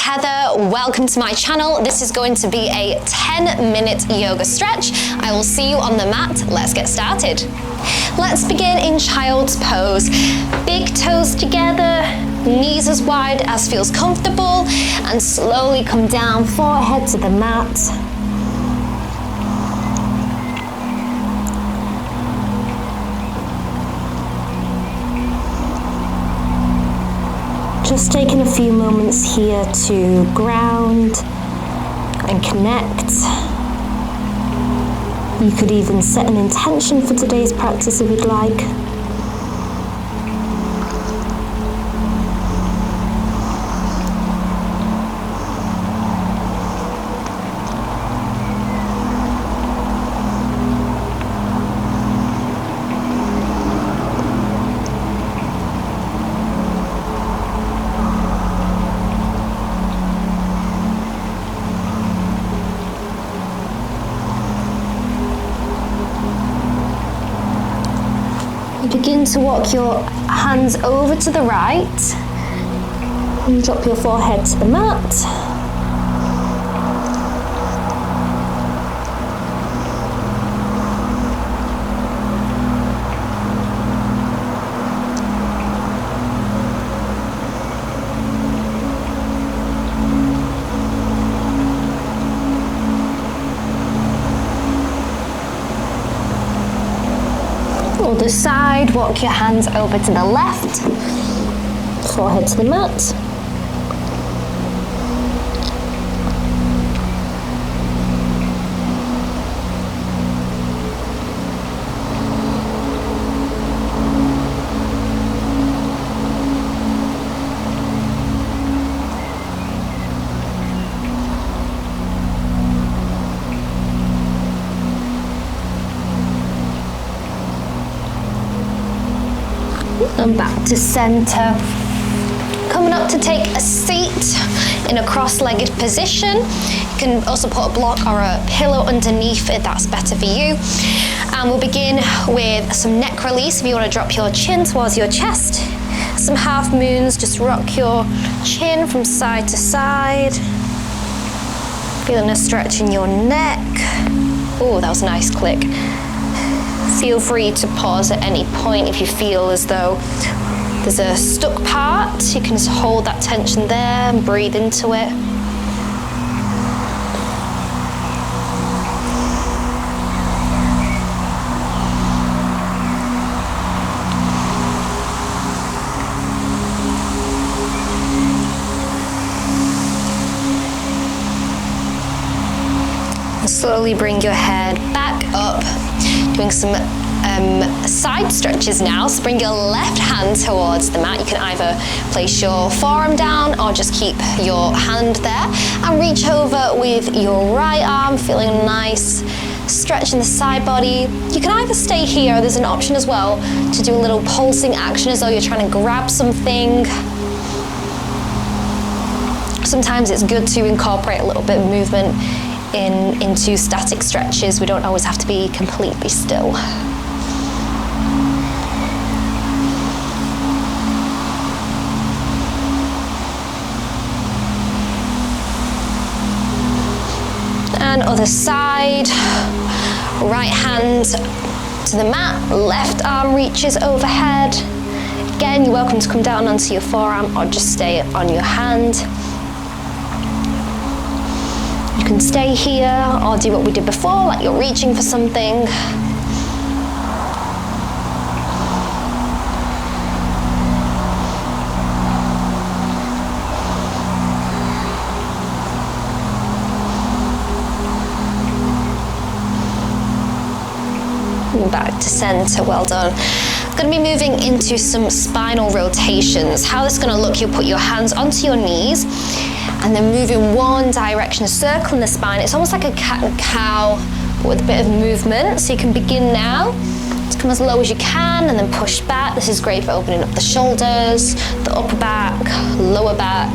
Heather. Welcome to my channel. This is going to be a 10-minute yoga stretch. I will see you on the mat. Let's get started. Let's begin in child's pose. Big toes together, knees as wide as feels comfortable, and slowly come down, forehead to the mat. Just taking a few moments here to ground and connect. You could even set an intention for today's practice if you'd like. Begin to walk your hands over to the right and drop your forehead to the mat. Other side, walk your hands over to the left, forehead to the mat. And back to center. Coming up to take a seat in a cross-legged position. You can also put a block or a pillow underneath if that's better for you. And we'll begin with some neck release. If you want to drop your chin towards your chest. Some half moons, just rock your chin from side to side. Feeling a stretch in your neck. Oh, that was a nice click. Feel free to pause at any point if you feel as though there's a stuck part. You can just hold that tension there and breathe into it. And slowly bring your head back up. Doing some side stretches now, so bring your left hand towards the mat. You can either place your forearm down or just keep your hand there and reach over with your right arm, feeling a nice stretch in the side body. You can either stay here, there's an option as well to do a little pulsing action as though you're trying to grab something. Sometimes it's good to incorporate a little bit of movement into static stretches. We don't always have to be completely still. And other side, right hand to the mat, left arm reaches overhead. Again, you're welcome to come down onto your forearm or just stay on your hand. You can stay here or do what we did before, like you're reaching for something. And back to center, well done. I'm going to be moving into some spinal rotations. How this is going to look, you'll put your hands onto your knees and then move in one direction, circling the spine. It's almost like a cat and cow, but with a bit of movement. So you can begin now to come as low as you can and then push back. This is great for opening up the shoulders, the upper back, lower back.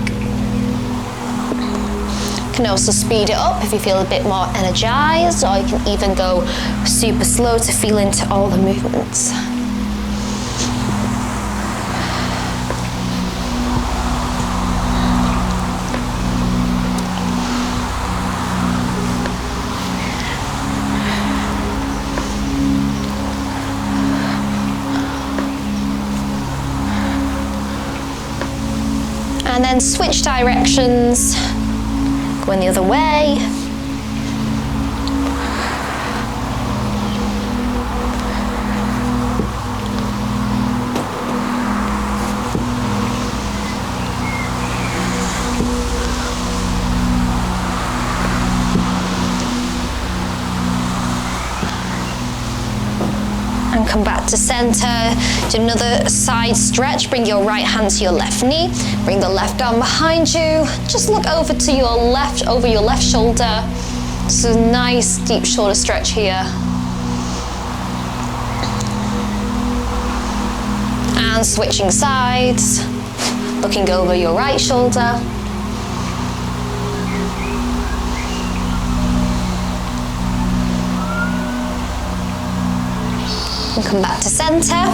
You can also speed it up if you feel a bit more energized, or you can even go super slow to feel into all the movements. And then switch directions, going the other way. And come back to center. Do another side stretch. Bring your right hand to your left knee. Bring the left arm behind you. Just look over to your left, over your left shoulder. This is a nice deep shoulder stretch here. And switching sides. Looking over your right shoulder. And come back to center.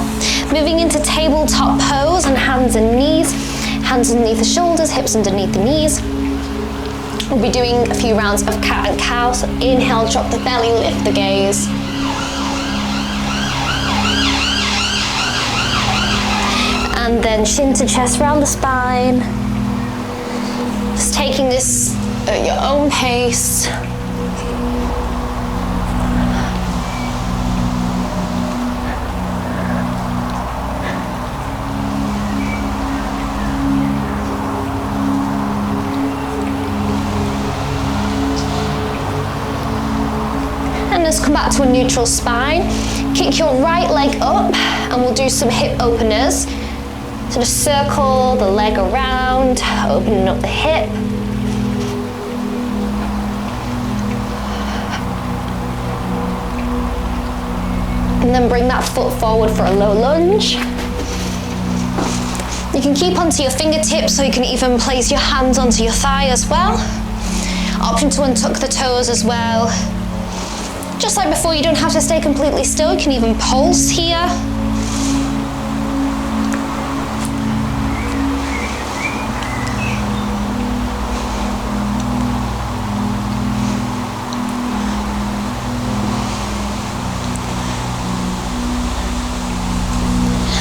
Moving into tabletop pose on hands and knees. Hands underneath the shoulders, hips underneath the knees. We'll be doing a few rounds of cat and cow. So inhale, drop the belly, lift the gaze. And then chin to chest, round the spine. Just taking this at your own pace. Just come back to a neutral spine. Kick your right leg up and we'll do some hip openers. So just circle the leg around, opening up the hip. And then bring that foot forward for a low lunge. You can keep onto your fingertips, so you can even place your hands onto your thigh as well. Option to untuck the toes as well. Just like before, you don't have to stay completely still. You can even pulse here.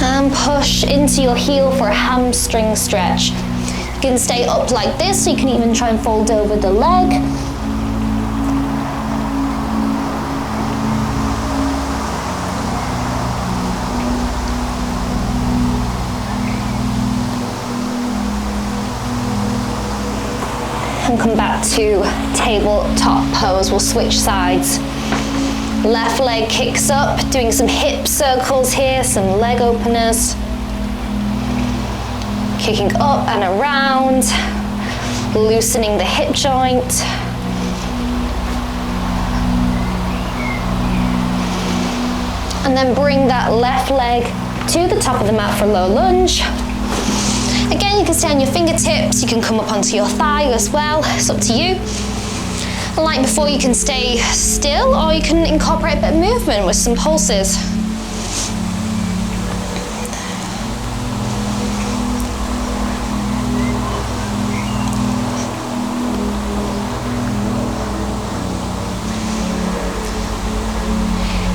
And push into your heel for a hamstring stretch. You can stay up like this, so you can even try and fold over the leg. And come back to tabletop pose. We'll switch sides. Left leg kicks up, doing some hip circles here, some leg openers. Kicking up and around, loosening the hip joint. And then bring that left leg to the top of the mat for a low lunge. Again, you can stay on your fingertips, you can come up onto your thigh as well, it's up to you. And like before, you can stay still or you can incorporate a bit of movement with some pulses.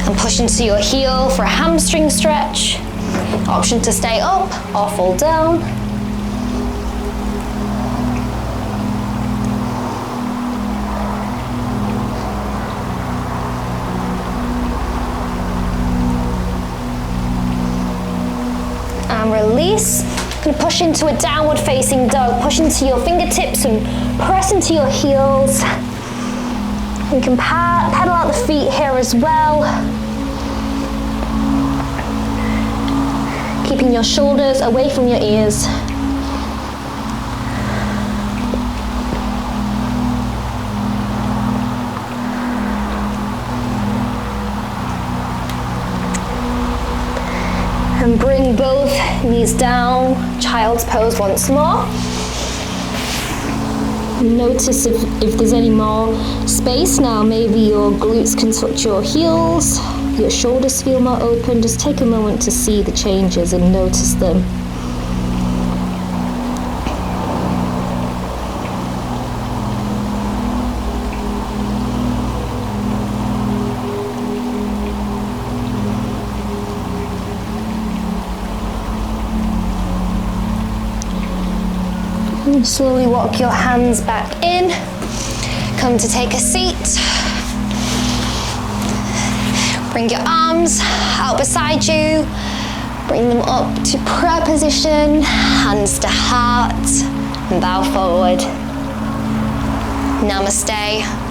And push into your heel for a hamstring stretch. Option to stay up or fall down. And release. Going to push into a downward facing dog. Push into your fingertips and press into your heels. You can pedal out the feet here as well. Keeping your shoulders away from your ears. And bring both knees down, child's pose once more. Notice if there's any more space now, maybe your glutes can touch your heels, your shoulders feel more open. Just take a moment to see the changes and notice them. And slowly walk your hands back in. Come to take a seat. Bring your arms out beside you. Bring them up to prayer position, hands to heart, and bow forward. Namaste.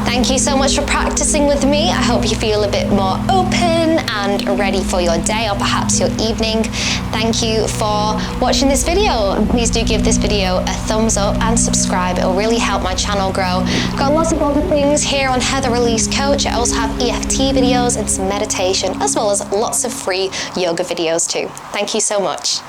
Thank you so much for practicing with me. I hope you feel a bit more open and ready for your day or perhaps your evening. Thank you for watching this video. And please do give this video a thumbs up and subscribe. It'll really help my channel grow. Got lots of other things here on Heather Elise Coach. I also have EFT videos and some meditation, as well as lots of free yoga videos too. Thank you so much.